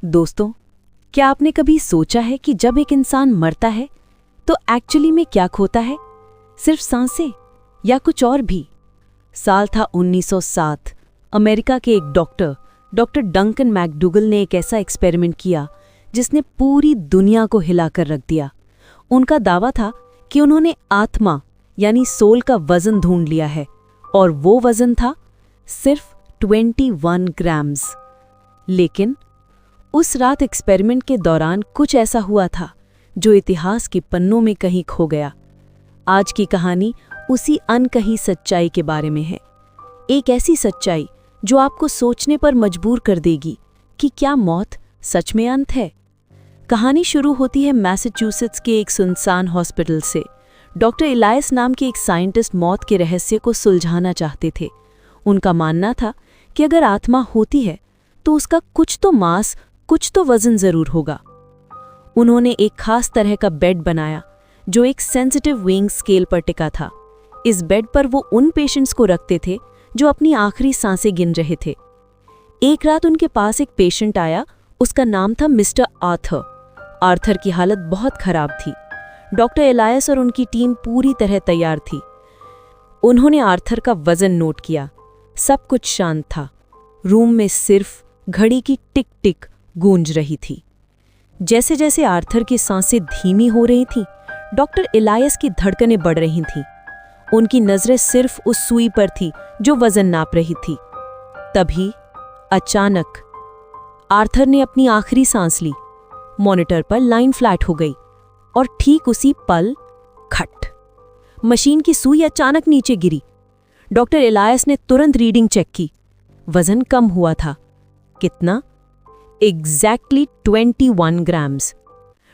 दोस्तों, क्या आपने कभी सोचा है कि जब एक इंसान मरता है तो एक्चुअली में क्या खोता है? सिर्फ सांसें या कुछ और भी? साल था 1907। अमेरिका के एक डॉक्टर डंकन मैकडूगल ने एक ऐसा एक्सपेरिमेंट किया जिसने पूरी दुनिया को हिलाकर रख दिया। उनका दावा था कि उन्होंने आत्मा यानी सोल का वजन ढूंढ लिया है, और वो वजन था सिर्फ 21 ग्राम्स। लेकिन उस रात एक्सपेरिमेंट के दौरान कुछ ऐसा हुआ था जो इतिहास के पन्नों में कहीं खो गया। आज की कहानी उसी अनकही सच्चाई के बारे में है। एक ऐसी सच्चाई जो आपको सोचने पर मजबूर कर देगी कि क्या मौत सच में अंत है। कहानी शुरू होती है मैसाचुसेट्स के एक सुनसान हॉस्पिटल से। डॉक्टर इलायस नाम के एक साइंटिस्ट मौत के रहस्य को सुलझाना चाहते थे। उनका मानना था कि अगर आत्मा होती है तो उसका कुछ तो मास, कुछ तो वजन जरूर होगा। उन्होंने एक खास तरह का बेड बनाया जो एक सेंसिटिव वेइंग स्केल पर टिका था। इस बेड पर वो उन पेशेंट्स को रखते थे जो अपनी आखिरी सांसें गिन रहे थे। एक रात उनके पास एक पेशेंट आया। उसका नाम था मिस्टर आर्थर। आर्थर की हालत बहुत खराब थी। डॉक्टर इलायस और उनकी टीम पूरी तरह तैयार थी। उन्होंने आर्थर का वजन नोट किया। सब कुछ शांत था। रूम में सिर्फ घड़ी की टिक टिक गूंज रही थी। जैसे जैसे आर्थर की सांसें धीमी हो रही थीं, डॉक्टर इलायस की धड़कनें बढ़ रही थीं। उनकी नजरें सिर्फ उस सुई पर थी जो वजन नाप रही थी। तभी अचानक आर्थर ने अपनी आखिरी सांस ली। मॉनिटर पर लाइन फ्लैट हो गई और ठीक उसी पल खट, मशीन की सुई अचानक नीचे गिरी। डॉक्टर इलायस ने तुरंत रीडिंग चेक की। वजन कम हुआ था। कितना? Exactly 21 grams.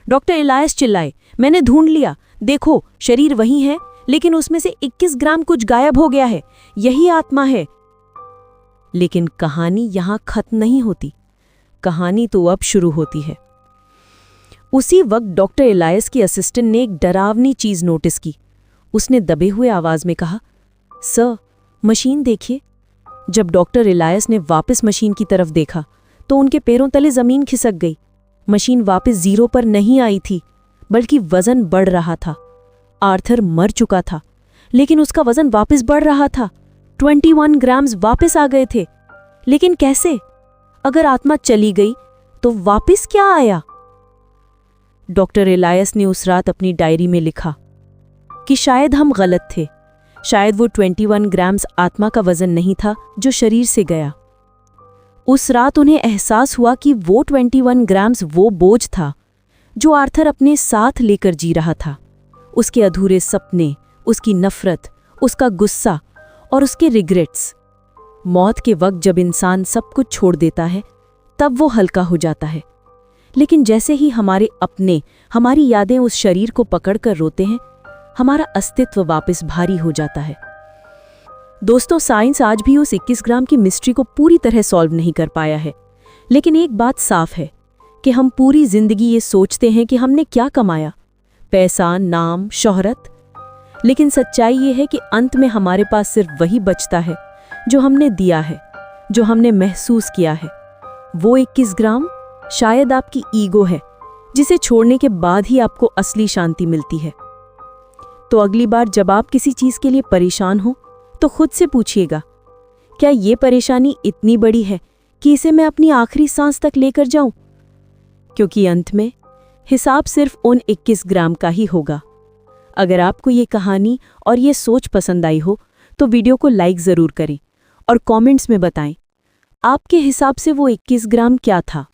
डॉक्टर इलायस चिल्लाए, मैंने ढूंढ लिया, देखो शरीर वही है, लेकिन उसमें से 21 ग्राम कुछ गायब हो गया है। यही आत्मा है। लेकिन कहानी यहां खत्म नहीं होती। कहानी तो अब शुरू होती है। उसी वक्त डॉक्टर इलायस की असिस्टेंट ने एक डरावनी चीज नोटिस की। उसने दबे हुए आवाज में कहा, सर, मशीन देखिए। जब डॉक्टर इलायस ने वापस मशीन की तरफ देखा तो उनके पैरों तले जमीन खिसक गई। मशीन वापस जीरो पर नहीं आई थी, बल्कि वजन बढ़ रहा था। आर्थर मर चुका था, लेकिन उसका वजन वापस बढ़ रहा था। 21 ग्राम्स वापस आ गए थे। लेकिन कैसे? अगर आत्मा चली गई तो वापस क्या आया? डॉक्टर इलायस ने उस रात अपनी डायरी में लिखा कि शायद हम गलत थे। शायद वो 21 ग्राम्स आत्मा का वजन नहीं था जो शरीर से गया। उस रात उन्हें एहसास हुआ कि वो 21 ग्राम्स वो बोझ था जो आर्थर अपने साथ लेकर जी रहा था। उसके अधूरे सपने, उसकी नफरत, उसका गुस्सा और उसके रिग्रेट्स। मौत के वक्त जब इंसान सब कुछ छोड़ देता है तब वो हल्का हो जाता है। लेकिन जैसे ही हमारे अपने, हमारी यादें उस शरीर को पकड़कर रोते हैं, हमारा अस्तित्व वापस भारी हो जाता है। दोस्तों, साइंस आज भी उस 21 ग्राम की मिस्ट्री को पूरी तरह सॉल्व नहीं कर पाया है। लेकिन एक बात साफ है कि हम पूरी जिंदगी ये सोचते हैं कि हमने क्या कमाया, पैसा, नाम, शोहरत। लेकिन सच्चाई ये है कि अंत में हमारे पास सिर्फ वही बचता है जो हमने दिया है, जो हमने महसूस किया है। वो 21 ग्राम शायद आपकी ईगो है, जिसे छोड़ने के बाद ही आपको असली शांति मिलती है। तो अगली बार जब आप किसी चीज के लिए परेशान हो तो खुद से पूछिएगा, क्या ये परेशानी इतनी बड़ी है कि इसे मैं अपनी आखिरी सांस तक लेकर जाऊं? क्योंकि अंत में हिसाब सिर्फ उन 21 ग्राम का ही होगा। अगर आपको ये कहानी और ये सोच पसंद आई हो तो वीडियो को लाइक ज़रूर करें और कमेंट्स में बताएं आपके हिसाब से वो 21 ग्राम क्या था।